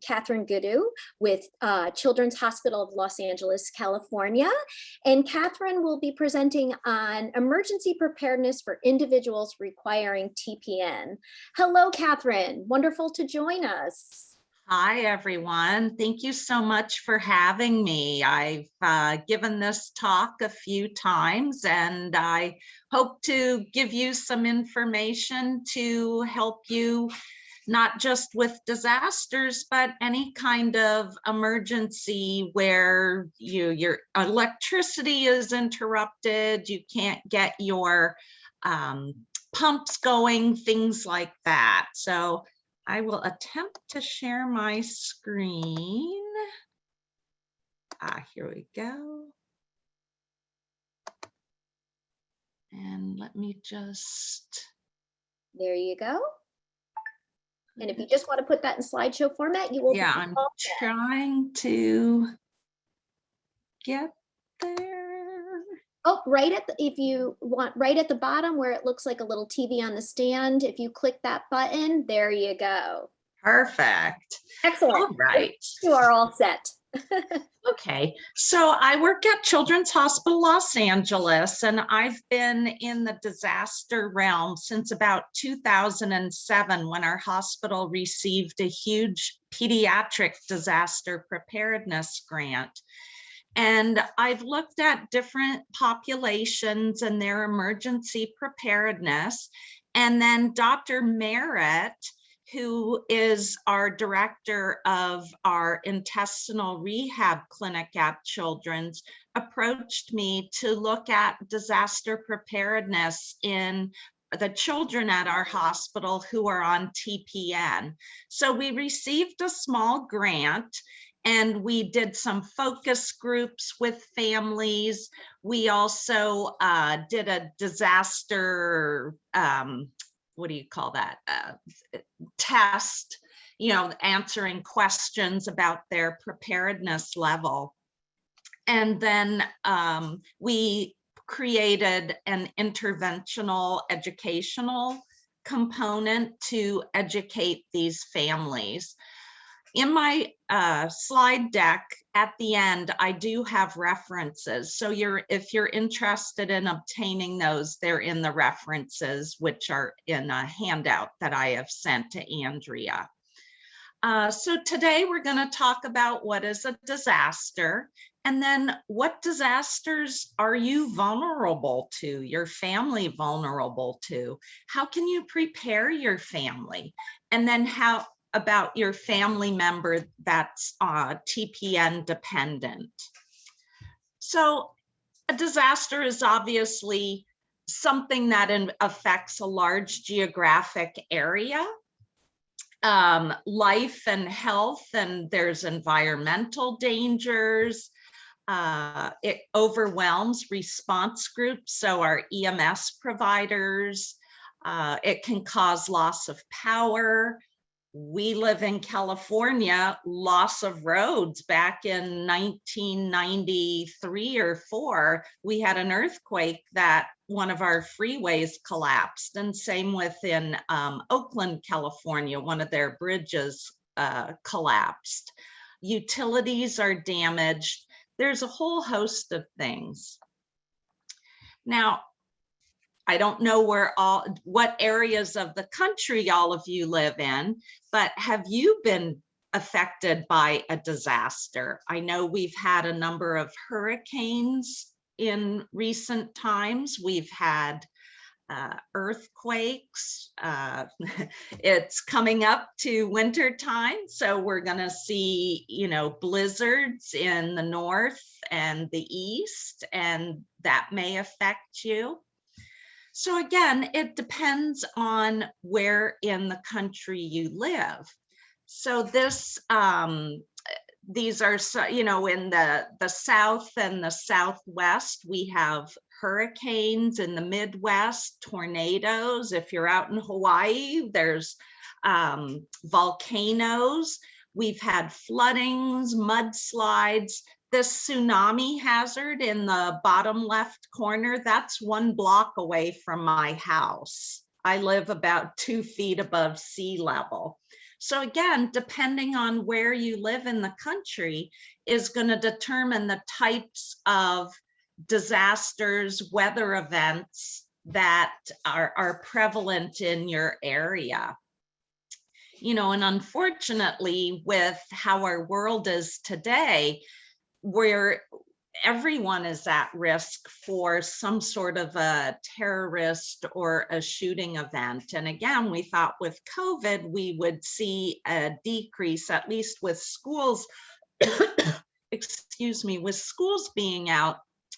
Catherine Goodhue with Children's Hospital of Los Angeles, California. And Catherine will be presenting on emergency preparedness for individuals requiring TPN. Hello, Catherine. Wonderful to join us. Hi, everyone. Thank you so much for having me. I've given this talk a few times, and I hope to give you some information to help you not just with disasters, but any kind of emergency where your electricity is interrupted, you can't get your pumps going, things like that. So I will attempt to share my screen. Here we go. And let me just. There you go. And if you just want to put that in slideshow format, you will. Yeah, I'm trying to get there. Oh, right at the, if you want, right at the bottom where it looks like a little TV on the stand, if you click that button, there you go. Perfect. Excellent. All right. You are all set. Okay, so I work at Children's Hospital Los Angeles, and I've been in the disaster realm since about 2007 when our hospital received a huge pediatric disaster preparedness grant. And I've looked at different populations and their emergency preparedness. And then Dr. Merritt, who is our director of our intestinal rehab clinic at Children's, approached me to look at disaster preparedness in the children at our hospital who are on TPN. So we received a small grant, and we did some focus groups with families. We also did a disaster, what do you call that? Test, answering questions about their preparedness level. And then we created an interventional educational component to educate these families. In my slide deck at the end, I do have references. So if you're interested in obtaining those, they're in the references, which are in a handout that I have sent to Andrea. So today we're going to talk about what is a disaster, and then what disasters are you vulnerable to, your family vulnerable to? How can you prepare your family? And then how about your family member that's TPN dependent. So a disaster is obviously something that affects a large geographic area, life and health, and there's environmental dangers. It overwhelms response groups, so our EMS providers. It can cause loss of power. We live in California, loss of roads. Back in 1993 or 4, we had an earthquake that one of our freeways collapsed, and same within Oakland, California, one of their bridges collapsed. Utilities are damaged. There's a whole host of things. Now, I don't know what areas of the country all of you live in, but have you been affected by a disaster? I know we've had a number of hurricanes in recent times. We've had earthquakes. It's coming up to winter time, so we're going to see, blizzards in the north and the east, and that may affect you. So again, it depends on where in the country you live. So these are, in the South and the Southwest, we have hurricanes. In the Midwest, tornadoes. If you're out in Hawaii, there's volcanoes. We've had floodings, mudslides. This tsunami hazard in the bottom left corner, that's 1 block away from my house. I live about 2 feet above sea level. So again, depending on where you live in the country is going to determine the types of disasters, weather events that are prevalent in your area. You know, and unfortunately, with how our world is today, where everyone is at risk for some sort of a terrorist or a shooting event. And again, we thought with COVID, we would see a decrease, at least with schools, excuse me, with schools being out.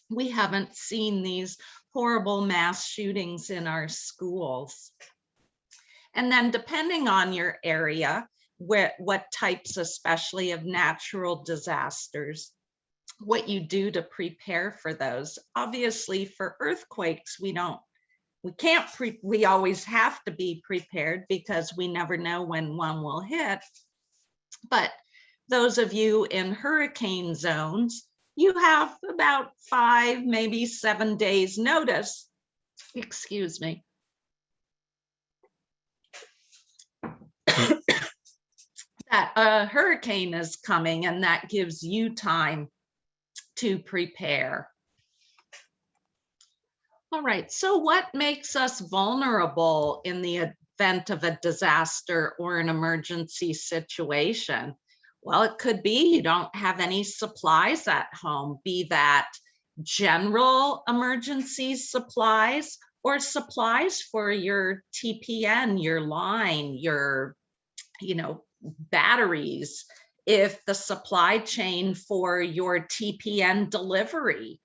We haven't seen these horrible mass shootings in our schools. And then depending on your area, what types especially of natural disasters, what you do to prepare for those. Obviously for earthquakes, we always have to be prepared because we never know when one will hit. But those of you in hurricane zones, you have about 5, maybe 7 days notice, excuse me, that a hurricane is coming, and that gives you time to prepare. All right, so what makes us vulnerable in the event of a disaster or an emergency situation? Well, it could be you don't have any supplies at home, be that general emergency supplies or supplies for your TPN, your line, your, batteries, if the supply chain for your TPN delivery.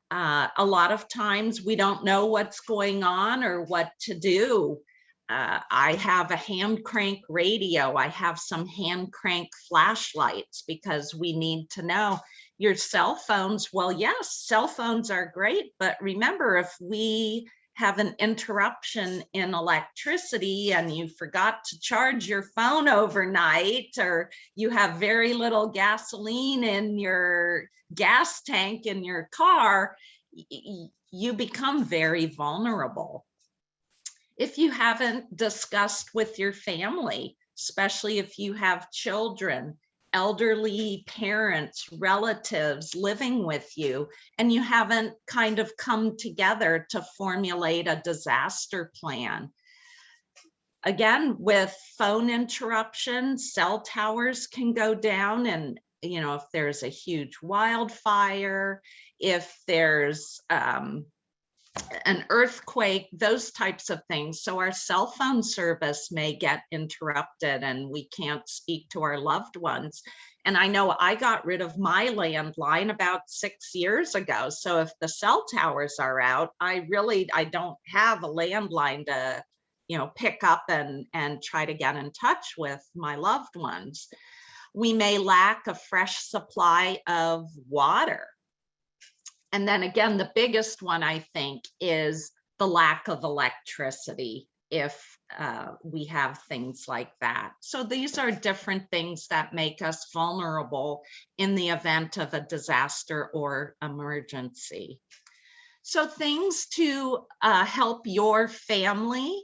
A lot of times we don't know what's going on or what to do. I have a hand crank radio. I have some hand crank flashlights because we need to know. Your cell phones, well, yes, cell phones are great, but remember, if we have an interruption in electricity and you forgot to charge your phone overnight, or you have very little gasoline in your gas tank in your car, you become very vulnerable. If you haven't discussed with your family, especially if you have children, elderly parents, relatives living with you, and you haven't kind of come together to formulate a disaster plan. Again, with phone interruptions, cell towers can go down, and if there's a huge wildfire, if there's an earthquake, those types of things. So our cell phone service may get interrupted and we can't speak to our loved ones. And I know I got rid of my landline about 6 years ago. So if the cell towers are out, I don't have a landline to, pick up and try to get in touch with my loved ones. We may lack a fresh supply of water. And then again, the biggest one, I think, is the lack of electricity if we have things like that. So these are different things that make us vulnerable in the event of a disaster or emergency. So things to help your family: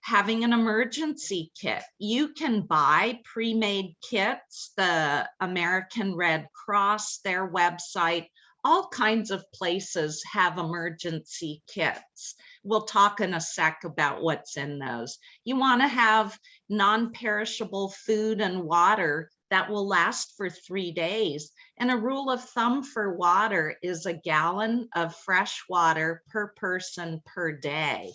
having an emergency kit. You can buy pre-made kits, the American Red Cross, their website, all kinds of places have emergency kits. We'll talk in a sec about what's in those. You want to have non-perishable food and water that will last for 3 days. And a rule of thumb for water is 1 gallon of fresh water per person per day.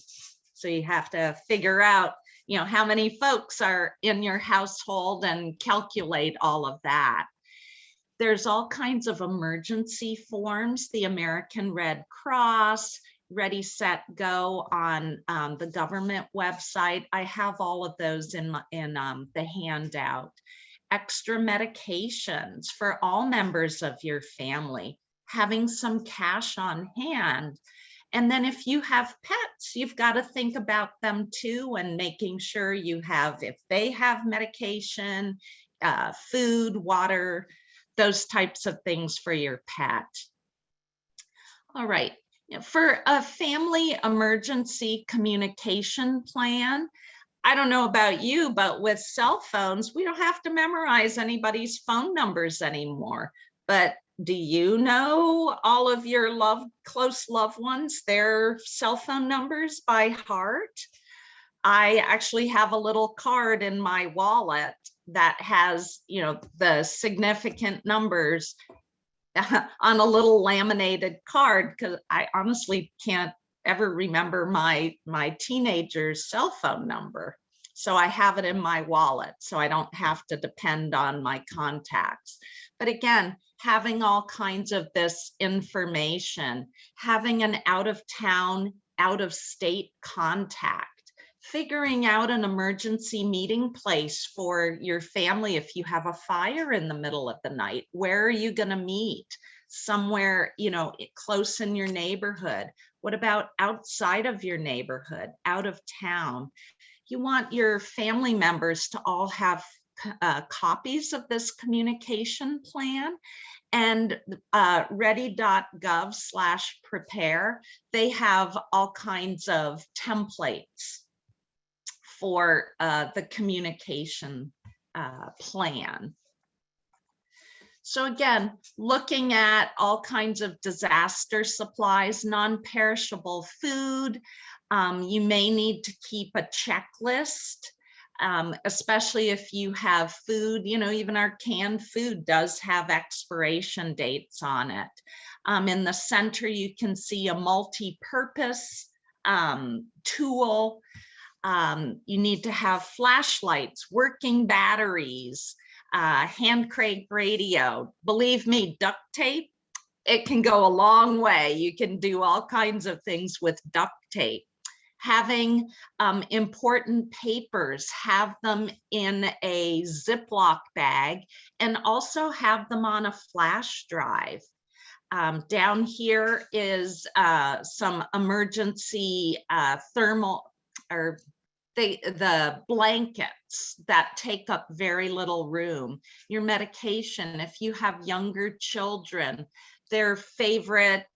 So you have to figure out, how many folks are in your household and calculate all of that. There's all kinds of emergency forms, the American Red Cross, Ready, Set, Go on the government website. I have all of those in the handout. Extra medications for all members of your family, having some cash on hand. And then if you have pets, you've got to think about them too, and making sure you have, if they have medication, food, water, those types of things for your pet. All right, for a family emergency communication plan, I don't know about you, but with cell phones, we don't have to memorize anybody's phone numbers anymore. But do you know all of your close loved ones, their cell phone numbers by heart? I actually have a little card in my wallet that has, the significant numbers on a little laminated card, because I honestly can't ever remember my teenager's cell phone number. So I have it in my wallet, so I don't have to depend on my contacts. But again, having all kinds of this information, having an out of town, out of state contact, figuring out an emergency meeting place for your family. If you have a fire in the middle of the night, where are you going to meet? Somewhere, close in your neighborhood. What about outside of your neighborhood, out of town? You want your family members to all have copies of this communication plan. And ready.gov/prepare, they have all kinds of templates for the communication plan. So again, looking at all kinds of disaster supplies, non-perishable food, you may need to keep a checklist, especially if you have food, even our canned food does have expiration dates on it. In the center, you can see a multi-purpose tool. You need to have flashlights, working batteries, hand crank radio. Believe me, duct tape, it can go a long way. You can do all kinds of things with duct tape. Having important papers, have them in a Ziploc bag, and also have them on a flash drive. Down here is some emergency thermal, or the blankets that take up very little room. Your medication, if you have younger children, their favorite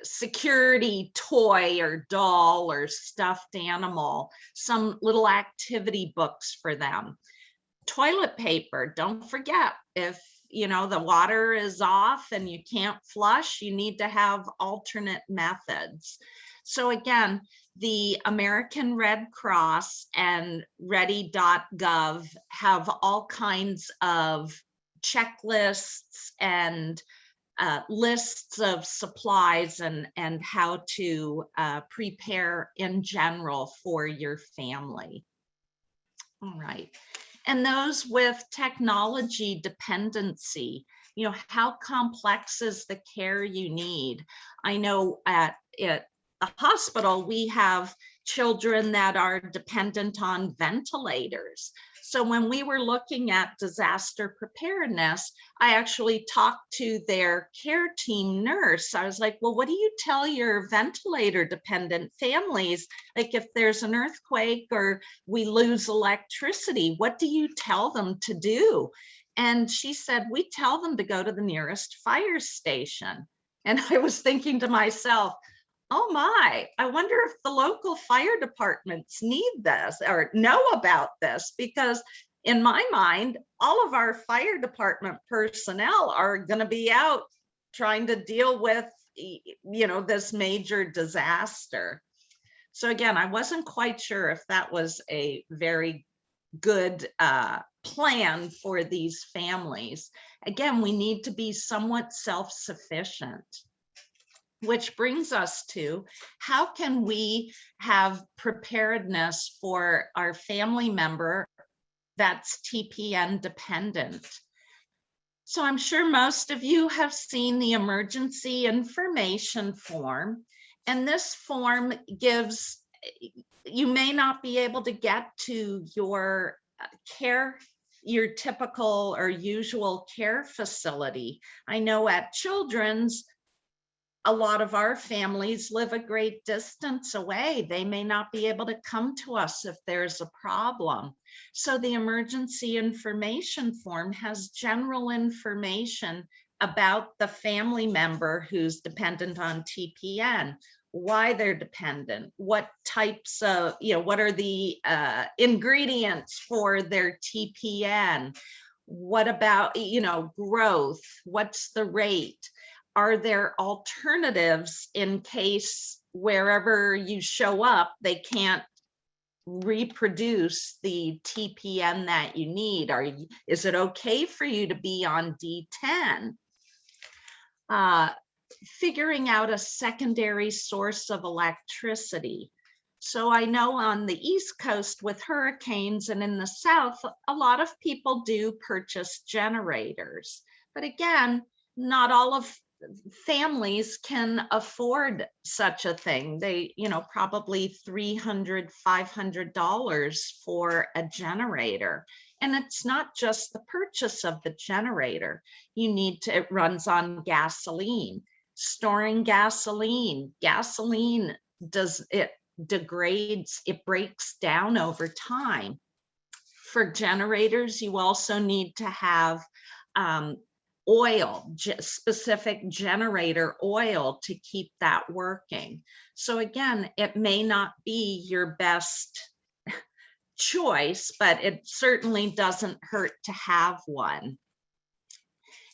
security toy or doll or stuffed animal, some little activity books for them. Toilet paper, don't forget, if the water is off and you can't flush, you need to have alternate methods. So again, the American Red Cross and ready.gov have all kinds of checklists and lists of supplies and how to prepare in general for your family. All right. And those with technology dependency, how complex is the care you need? I know at the hospital, we have children that are dependent on ventilators. So when we were looking at disaster preparedness, I actually talked to their care team nurse. I was like, well, what do you tell your ventilator dependent families? Like if there's an earthquake or we lose electricity, what do you tell them to do? And she said, we tell them to go to the nearest fire station. And I was thinking to myself, oh my, I wonder if the local fire departments need this or know about this, because in my mind, all of our fire department personnel are going to be out trying to deal with, this major disaster. So again, I wasn't quite sure if that was a very good plan for these families. Again, we need to be somewhat self-sufficient. Which brings us to, how can we have preparedness for our family member that's TPN dependent? So I'm sure most of you have seen the emergency information form, and this form gives, you may not be able to get to your care, your typical or usual care facility. I know at Children's, a lot of our families live a great distance away. They may not be able to come to us if there's a problem. So the emergency information form has general information about the family member who's dependent on TPN. why they're dependent, what types of, what are the ingredients for their TPN, what about, growth, what's the rate, are there alternatives in case wherever you show up, they can't reproduce the TPN that you need? Is it okay for you to be on D10? Figuring out a secondary source of electricity. So I know on the East Coast with hurricanes and in the South, a lot of people do purchase generators. But again, not all of families can afford such a thing. They, probably $300, $500 for a generator. And it's not just the purchase of the generator. It runs on gasoline. Storing gasoline degrades, it breaks down over time. For generators, you also need to have oil, specific generator oil to keep that working. So again, it may not be your best choice, but it certainly doesn't hurt to have one.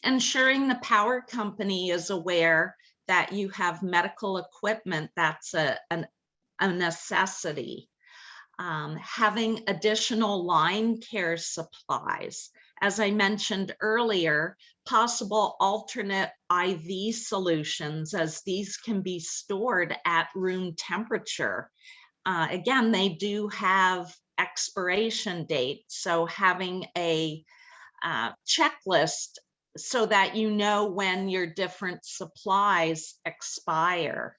Ensuring the power company is aware that you have medical equipment, that's a necessity. Having additional line care supplies. As I mentioned earlier, possible alternate IV solutions, as these can be stored at room temperature. Again, they do have expiration dates, so having a checklist so that you know when your different supplies expire.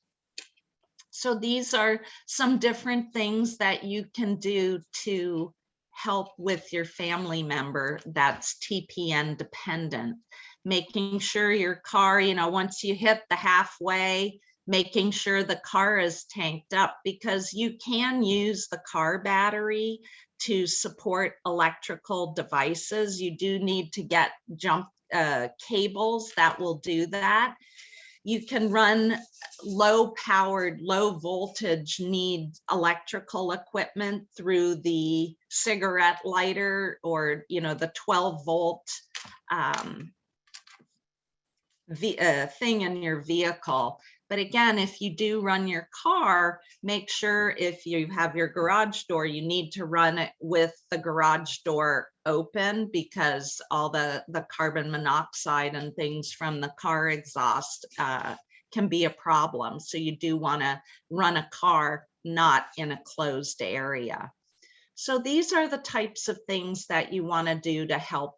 So these are some different things that you can do to help with your family member that's TPN dependent. Making sure your car, once you hit the halfway, making sure the car is tanked up, because you can use the car battery to support electrical devices. You do need to get jump cables that will do that. You can run low powered, low voltage need electrical equipment through the cigarette lighter or, the 12 volt thing in your vehicle. But again, if you do run your car, make sure if you have your garage door, you need to run it with the garage door open, because all the carbon monoxide and things from the car exhaust can be a problem. So you do want to run a car not in a closed area. So these are the types of things that you want to do to help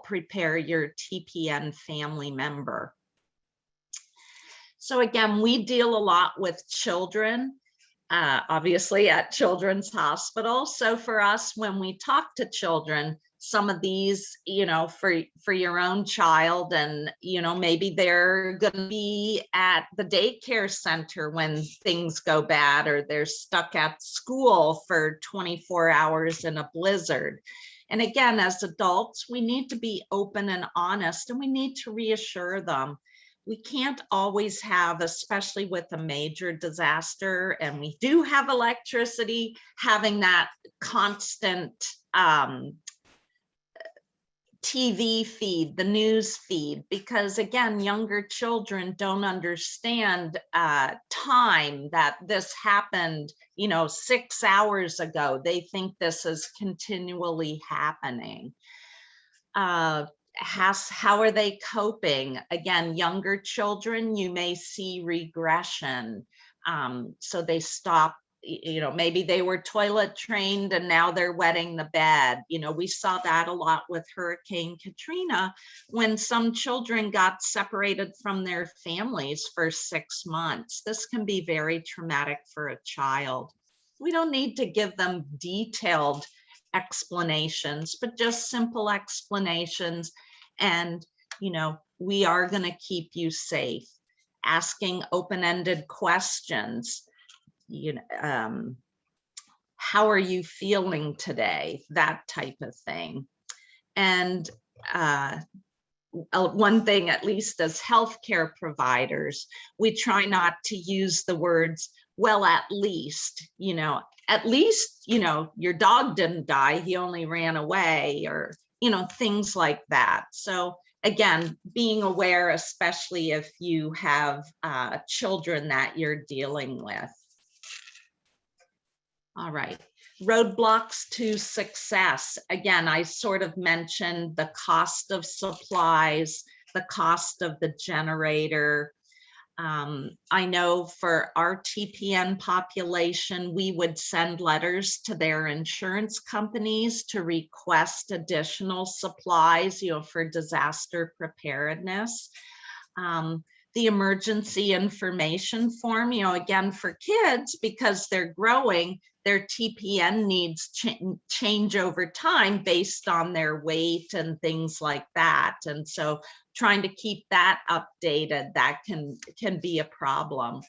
prepare your TPN family member. So again, we deal a lot with children, obviously at Children's Hospital. So for us, when we talk to children, some of these, for your own child, and, maybe they're going to be at the daycare center when things go bad, or they're stuck at school for 24 hours in a blizzard. And again, as adults, we need to be open and honest, and we need to reassure them. We can't always have, especially with a major disaster, and we do have electricity, having that constant TV feed, the news feed, because again, younger children don't understand time, that this happened, 6 hours ago. They think this is continually happening. How are they coping? Again, younger children, you may see regression. So they stop, maybe they were toilet trained and now they're wetting the bed. We saw that a lot with Hurricane Katrina, when some children got separated from their families for 6 months. This can be very traumatic for a child. We don't need to give them detailed explanations, but just simple explanations. And, we are going to keep you safe. Asking open-ended questions. How are you feeling today? That type of thing. And one thing, at least as healthcare providers, we try not to use the words, well, at least, your dog didn't die, he only ran away, or, things like that. So again, being aware, especially if you have children that you're dealing with. All right. Roadblocks to success. Again, I sort of mentioned the cost of supplies, the cost of the generator. I know for our TPN population, we would send letters to their insurance companies to request additional supplies, for disaster preparedness. The emergency information form, again, for kids, because they're growing, their TPN needs change over time based on their weight and things like that. And so trying to keep that updated, that can be a problem.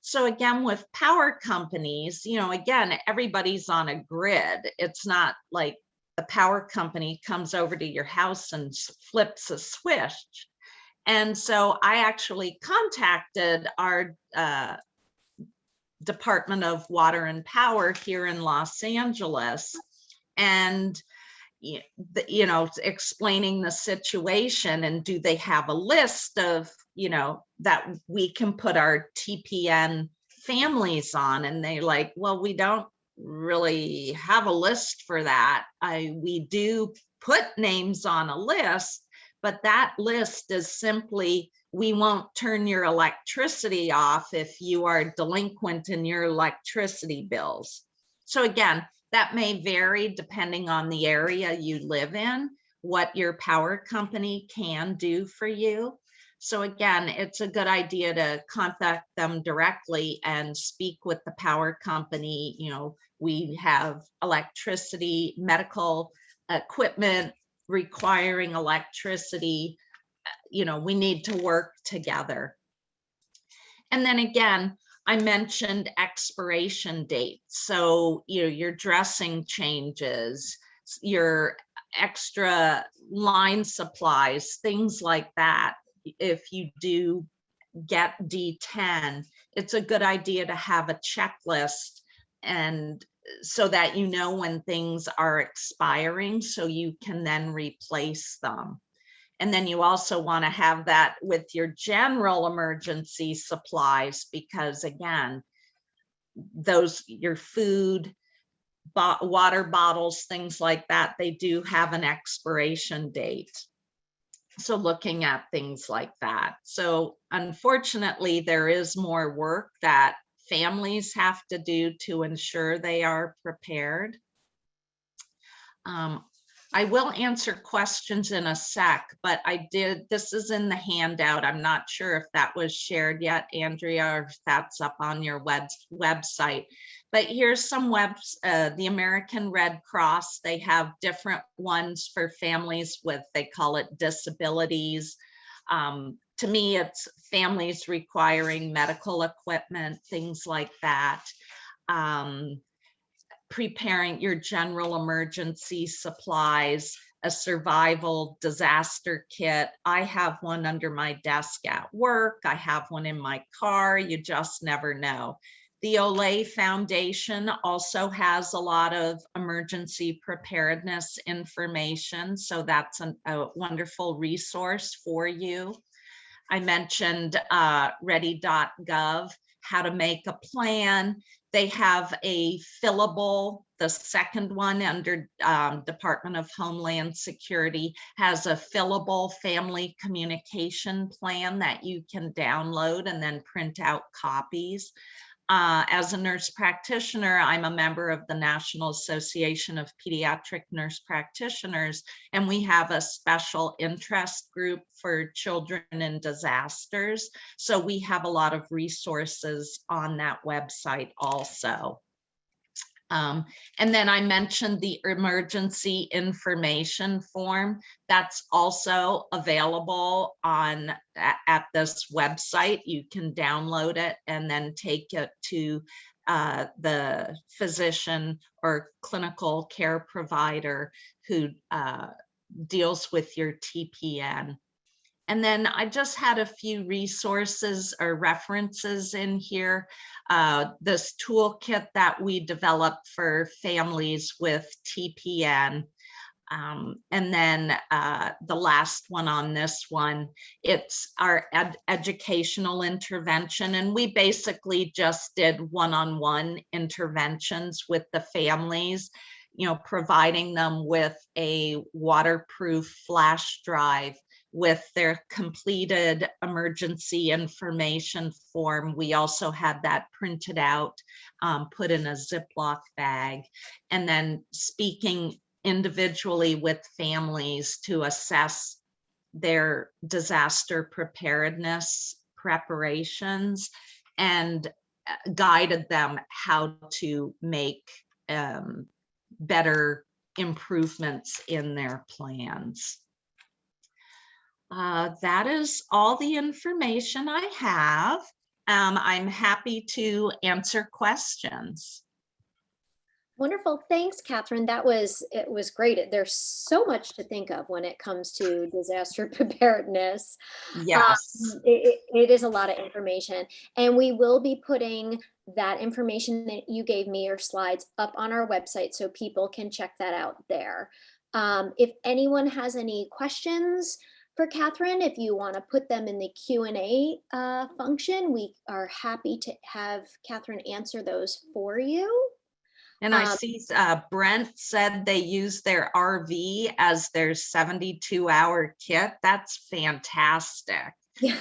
So again, with power companies, again, everybody's on a grid. It's not like the power company comes over to your house and flips a switch. And so I actually contacted our Department of Water and Power here in Los Angeles, and explaining the situation, and do they have a list of that we can put our TPN families on. And they're like, well, we don't really have a list for that. We do put names on a list, but that list is simply, we won't turn your electricity off if you are delinquent in your electricity bills. So again, that may vary depending on the area you live in, what your power company can do for you. So again, it's a good idea to contact them directly and speak with the power company. We have electricity, medical equipment requiring electricity. We need to work together. And then again, I mentioned expiration dates. So, your dressing changes, your extra line supplies, things like that. If you do get D10, it's a good idea to have a checklist, and so that when things are expiring, so you can then replace them. And then you also want to have that with your general emergency supplies, because again, your food, water bottles, things like that, they do have an expiration date. So looking at things like that. So unfortunately, there is more work that families have to do to ensure they are prepared. I will answer questions in a sec, but this is in the handout. I'm not sure if that was shared yet, Andrea, or if that's up on your website. But here's some the American Red Cross, they have different ones for families with, they call it disabilities. To me, it's families requiring medical equipment, things like that. Preparing your general emergency supplies, a survival disaster kit. I have one under my desk at work. I have one in my car. You just never know. The Oley Foundation also has a lot of emergency preparedness information, so that's a wonderful resource for you. I mentioned ready.gov, how to make a plan. They have a fillable, the second one under Department of Homeland Security has a fillable family communication plan that you can download and then print out copies. As a nurse practitioner, I'm a member of the National Association of Pediatric Nurse Practitioners, and we have a special interest group for children in disasters. So we have a lot of resources on that website also. And then I mentioned the emergency information form. That's also available at this website. You can download it and then take it to the physician or clinical care provider who deals with your TPN. And then I just had a few resources or references in here. This toolkit that we developed for families with TPN. And then the last one on this one, it's our educational intervention. And we basically just did one-on-one interventions with the families, providing them with a waterproof flash drive with their completed emergency information form. We also had that printed out, put in a Ziploc bag, and then speaking individually with families to assess their disaster preparedness preparations and guided them how to make better improvements in their plans. That is all the information I have. I'm happy to answer questions. Wonderful. Thanks, Catherine. It was great. There's so much to think of when it comes to disaster preparedness. Yes. It is a lot of information, and we will be putting that information that you gave me, your slides, up on our website so people can check that out there. If anyone has any questions for Catherine, if you want to put them in the Q&A function, we are happy to have Catherine answer those for you. And I see Brent said they use their RV as their 72-hour kit. That's fantastic. Yeah.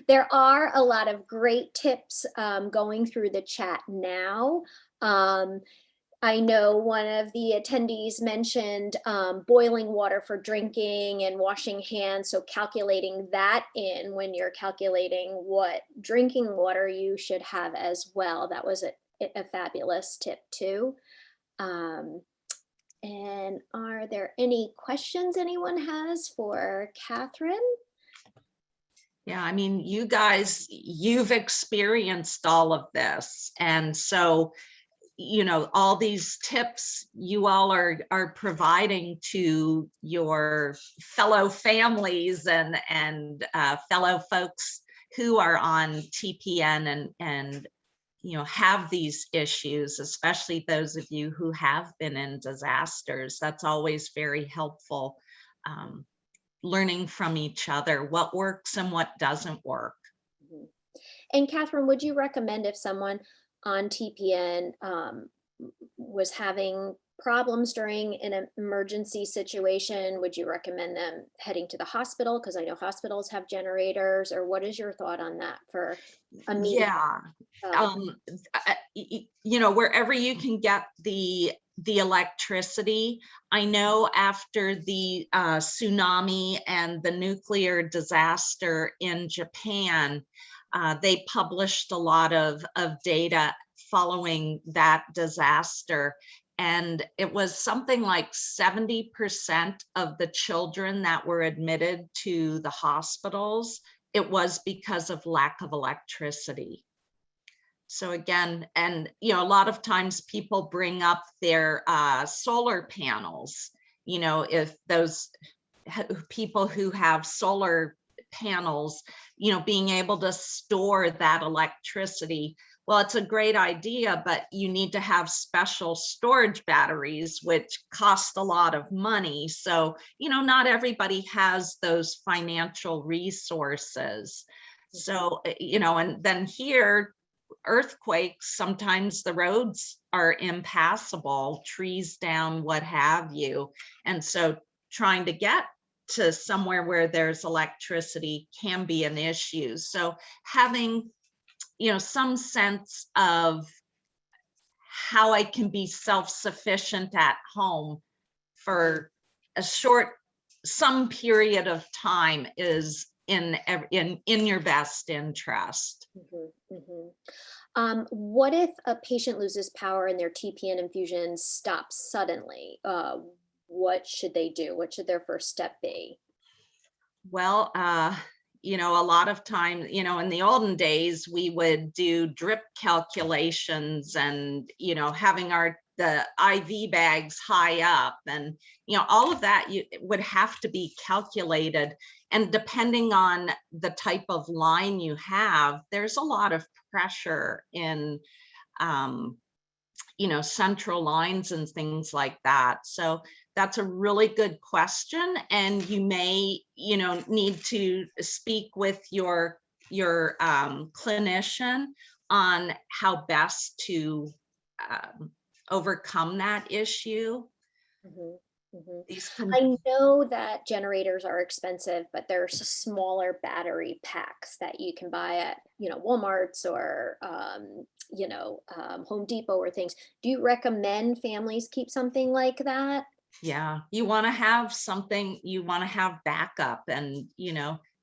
There are a lot of great tips going through the chat now. I know one of the attendees mentioned boiling water for drinking and washing hands. So calculating that in when you're calculating what drinking water you should have as well. That was a fabulous tip too. And are there any questions anyone has for Catherine? Yeah, I mean, you guys, you've experienced all of this. And so, all these tips you all are providing to your fellow families and fellow folks who are on TPN and have these issues, especially those of you who have been in disasters. That's always very helpful. Learning from each other, what works and what doesn't work. And Catherine, would you recommend if someone on TPN was having problems during an emergency situation, would you recommend them heading to the hospital? Because I know hospitals have generators, or what is your thought on that for a meeting? Yeah, wherever you can get the electricity. I know after the tsunami and the nuclear disaster in Japan, they published a lot of data following that disaster. And it was something like 70% of the children that were admitted to the hospitals, it was because of lack of electricity. So again, and a lot of times people bring up their solar panels, if those people who have solar panels, being able to store that electricity. Well, it's a great idea, but you need to have special storage batteries, which cost a lot of money. So, not everybody has those financial resources. So, and then here, earthquakes, sometimes the roads are impassable, trees down, what have you. And so trying to get to somewhere where there's electricity can be an issue. So having, some sense of how I can be self-sufficient at home for some period of time is in your best interest. Mm-hmm, mm-hmm. What if a patient loses power and their TPN infusion stops suddenly? What should they do? What should their first step be? Well, a lot of time, in the olden days, we would do drip calculations and, having the IV bags high up, and, all of that would have to be calculated. And depending on the type of line you have, there's a lot of pressure in, central lines and things like that. So that's a really good question. And you may, need to speak with your clinician on how best to overcome that issue. Mhm, mhm. These I know that generators are expensive, but there's smaller battery packs that you can buy at, Walmart's or, Home Depot or things. Do you recommend families keep something like that? Yeah, you want to have something, you want to have backup. And,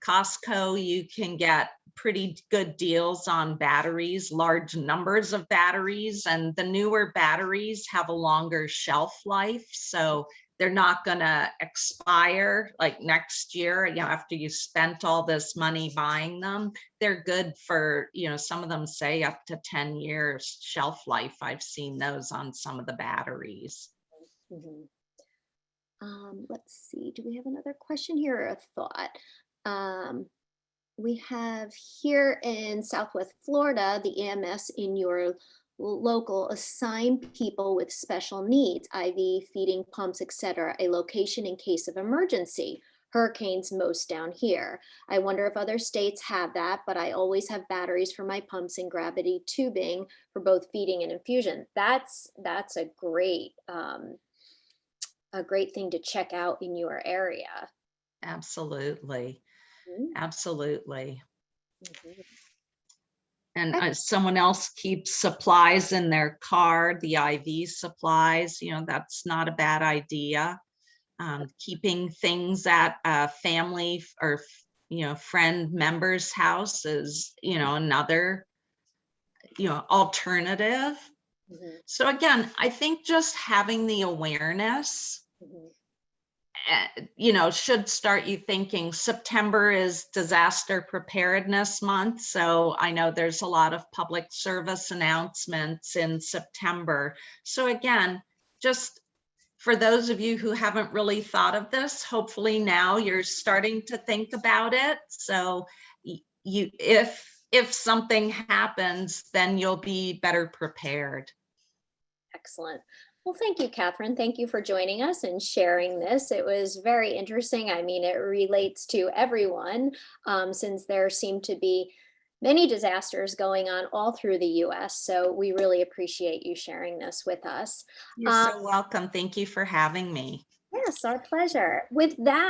Costco, you can get pretty good deals on batteries, large numbers of batteries, and the newer batteries have a longer shelf life. So they're not going to expire like next year, after you spent all this money buying them. They're good for, some of them say up to 10 years shelf life. I've seen those on some of the batteries. Mhm. Let's see, do we have another question here or a thought? Um, we have here in Southwest Florida, the EMS in your local assign people with special needs, IV, feeding pumps, etc., a location in case of emergency. Hurricanes most down here. I wonder if other states have that, but I always have batteries for my pumps and gravity tubing for both feeding and infusion. That's a great thing to check out in your area. Absolutely. Mhm, Absolutely. mhm. And Ex- someone else keeps supplies in their car, the IV supplies, that's not a bad idea. Keeping things at a family or, friend member's house is, another, alternative. mhm, So again, I think just having the awareness, mhm. should start you thinking. September is disaster preparedness month. So I know there's a lot of public service announcements in September. So again, just for those of you who haven't really thought of this, hopefully now you're starting to think about it. So if something happens, then you'll be better prepared. Excellent. Well, thank you, Catherine. Thank you for joining us and sharing this. It was very interesting. I mean, it relates to everyone, since there seem to be many disasters going on all through the US. So we really appreciate you sharing this with us. You're so welcome. Thank you for having me. Yes, our pleasure. With that,